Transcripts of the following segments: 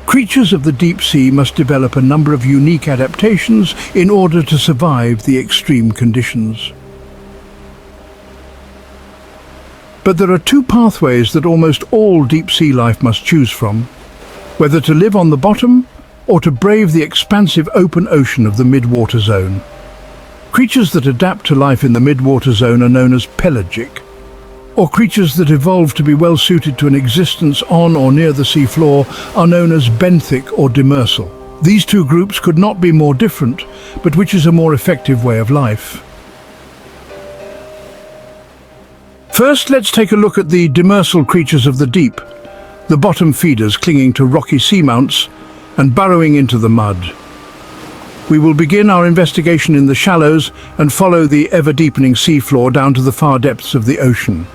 Creatures of the deep sea must develop a number of unique adaptations in order to survive the extreme conditions. But there are two pathways that almost all deep-sea life must choose from, whether to live on the bottom or to brave the expansive open ocean of the mid-water zone. Creatures that adapt to life in the mid-water zone are known as pelagic, or creatures that evolve to be well suited to an existence on or near the seafloor are known as benthic or demersal. These two groups could not be more different, but which is a more effective way of life? First, let's take a look at the demersal creatures of the deep, the bottom feeders clinging to rocky seamounts and burrowing into the mud. We will begin our investigation in the shallows and follow the ever-deepening seafloor down to the far depths of the ocean.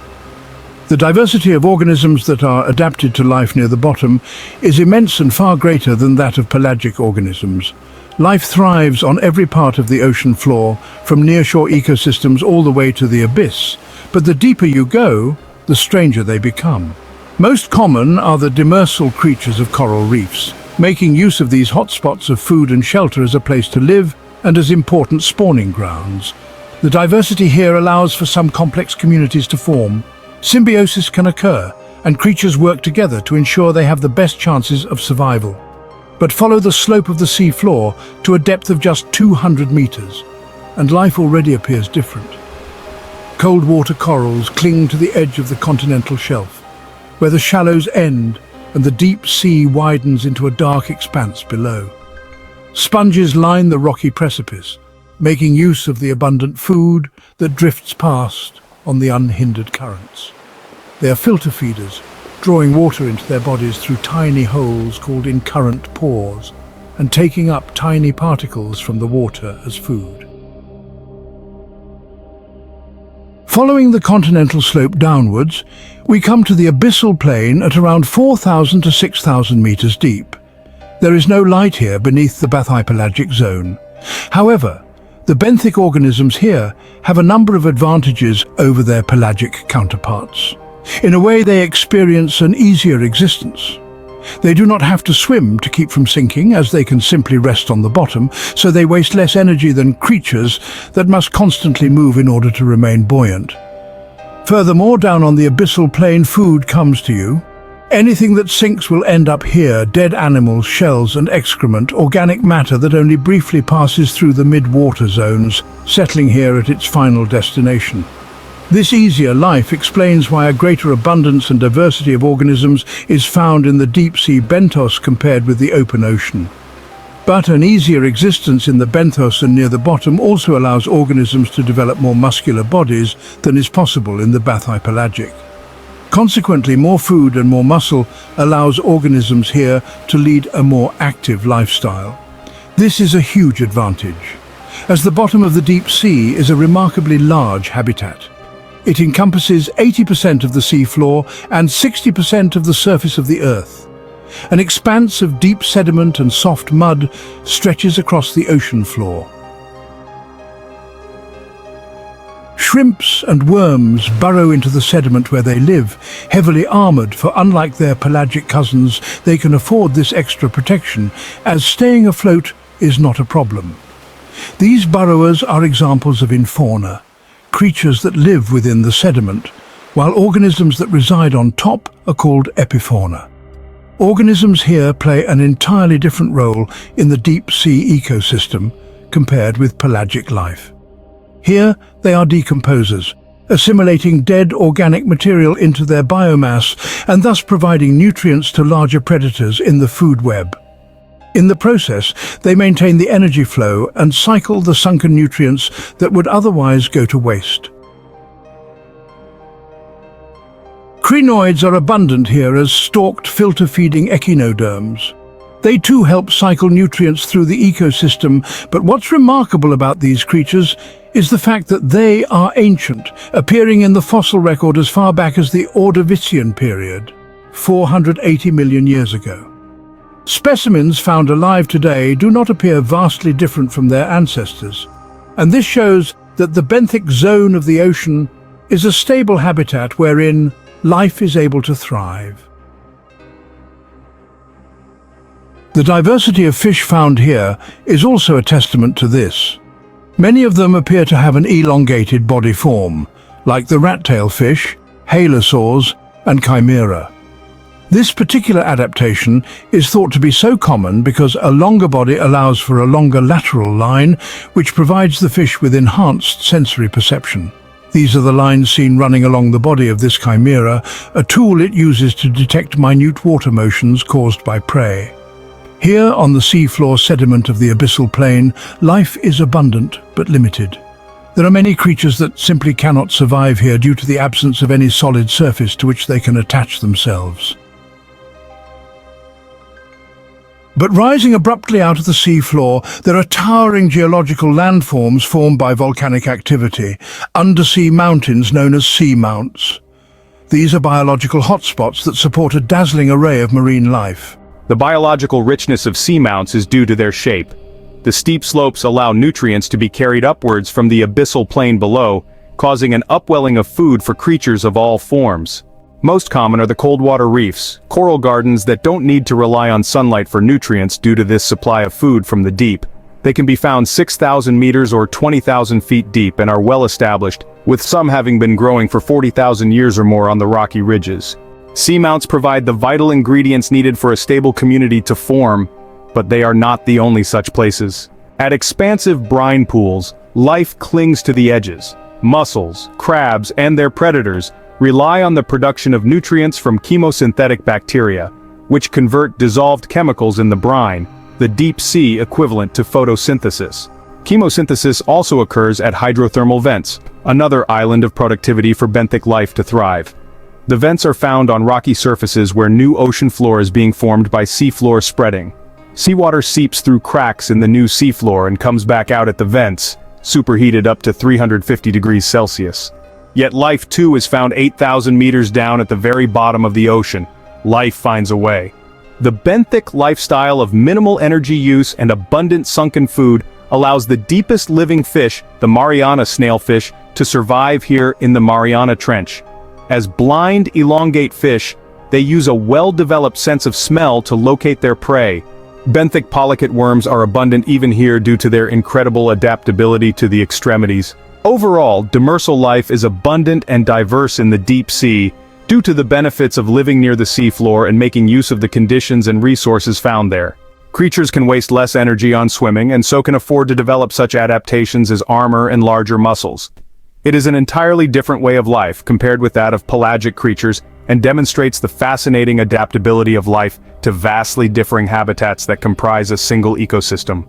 The diversity of organisms that are adapted to life near the bottom is immense and far greater than that of pelagic organisms. Life thrives on every part of the ocean floor, from nearshore ecosystems all the way to the abyss, but the deeper you go, the stranger they become. Most common are the demersal creatures of coral reefs, making use of these hotspots of food and shelter as a place to live and as important spawning grounds. The diversity here allows for some complex communities to form. Symbiosis can occur, and creatures work together to ensure they have the best chances of survival. But follow the slope of the sea floor to a depth of just 200 meters, and life already appears different. Cold water corals cling to the edge of the continental shelf, where the shallows end and the deep sea widens into a dark expanse below. Sponges line the rocky precipice, making use of the abundant food that drifts past on the unhindered currents. They are filter feeders, drawing water into their bodies through tiny holes called incurrent pores, and taking up tiny particles from the water as food. Following the continental slope downwards, we come to the abyssal plain at around 4,000 to 6,000 meters deep. There is no light here beneath the bathypelagic zone. However, the benthic organisms here have a number of advantages over their pelagic counterparts. In a way, they experience an easier existence. They do not have to swim to keep from sinking, as they can simply rest on the bottom, so they waste less energy than creatures that must constantly move in order to remain buoyant. Furthermore, down on the abyssal plain, food comes to you. Anything that sinks will end up here: dead animals, shells and excrement, organic matter that only briefly passes through the mid-water zones, settling here at its final destination. This easier life explains why a greater abundance and diversity of organisms is found in the deep-sea benthos compared with the open ocean. But an easier existence in the benthos and near the bottom also allows organisms to develop more muscular bodies than is possible in the bathypelagic. Consequently, more food and more muscle allows organisms here to lead a more active lifestyle. This is a huge advantage, as the bottom of the deep sea is a remarkably large habitat. It encompasses 80% of the seafloor and 60% of the surface of the Earth. An expanse of deep sediment and soft mud stretches across the ocean floor. Shrimps and worms burrow into the sediment where they live, heavily armored, for unlike their pelagic cousins, they can afford this extra protection, as staying afloat is not a problem. These burrowers are examples of Infauna, creatures that live within the sediment, while organisms that reside on top are called epifauna. Organisms here play an entirely different role in the deep sea ecosystem compared with pelagic life. Here they are decomposers, assimilating dead organic material into their biomass and thus providing nutrients to larger predators in the food web. In the process, they maintain the energy flow and cycle the sunken nutrients that would otherwise go to waste. Crinoids are abundant here as stalked filter-feeding echinoderms. They too help cycle nutrients through the ecosystem, but what's remarkable about these creatures is the fact that they are ancient, appearing in the fossil record as far back as the Ordovician period, 480 million years ago. Specimens found alive today do not appear vastly different from their ancestors, and this shows that the benthic zone of the ocean is a stable habitat wherein life is able to thrive. The diversity of fish found here is also a testament to this. Many of them appear to have an elongated body form, like the rat-tail fish, halosaurs, and chimera. This particular adaptation is thought to be so common because a longer body allows for a longer lateral line, which provides the fish with enhanced sensory perception. These are the lines seen running along the body of this chimera, a tool it uses to detect minute water motions caused by prey. Here, on the seafloor sediment of the abyssal plain, life is abundant but limited. There are many creatures that simply cannot survive here due to the absence of any solid surface to which they can attach themselves. But rising abruptly out of the seafloor, there are towering geological landforms formed by volcanic activity, undersea mountains known as seamounts. These are biological hotspots that support a dazzling array of marine life. The biological richness of seamounts is due to their shape. The steep slopes allow nutrients to be carried upwards from the abyssal plain below, causing an upwelling of food for creatures of all forms. Most common are the cold-water reefs, coral gardens that don't need to rely on sunlight for nutrients due to this supply of food from the deep. They can be found 6,000 meters or 20,000 feet deep and are well established, with some having been growing for 40,000 years or more on the rocky ridges. Seamounts provide the vital ingredients needed for a stable community to form, but they are not the only such places. At expansive brine pools, life clings to the edges. Mussels, crabs, and their predators rely on the production of nutrients from chemosynthetic bacteria, which convert dissolved chemicals in the brine, the deep sea equivalent to photosynthesis. Chemosynthesis also occurs at hydrothermal vents, another island of productivity for benthic life to thrive. The vents are found on rocky surfaces where new ocean floor is being formed by seafloor spreading. Seawater seeps through cracks in the new seafloor and comes back out at the vents, superheated up to 350 degrees Celsius. Yet life too is found 8,000 meters down at the very bottom of the ocean. Life finds a way. The benthic lifestyle of minimal energy use and abundant sunken food allows the deepest living fish, the Mariana snailfish, to survive here in the Mariana Trench. As blind, elongate fish, they use a well-developed sense of smell to locate their prey. Benthic polychaete worms are abundant even here due to their incredible adaptability to the extremities. Overall, demersal life is abundant and diverse in the deep sea, due to the benefits of living near the seafloor and making use of the conditions and resources found there. Creatures can waste less energy on swimming and so can afford to develop such adaptations as armor and larger muscles. It is an entirely different way of life compared with that of pelagic creatures and demonstrates the fascinating adaptability of life to vastly differing habitats that comprise a single ecosystem.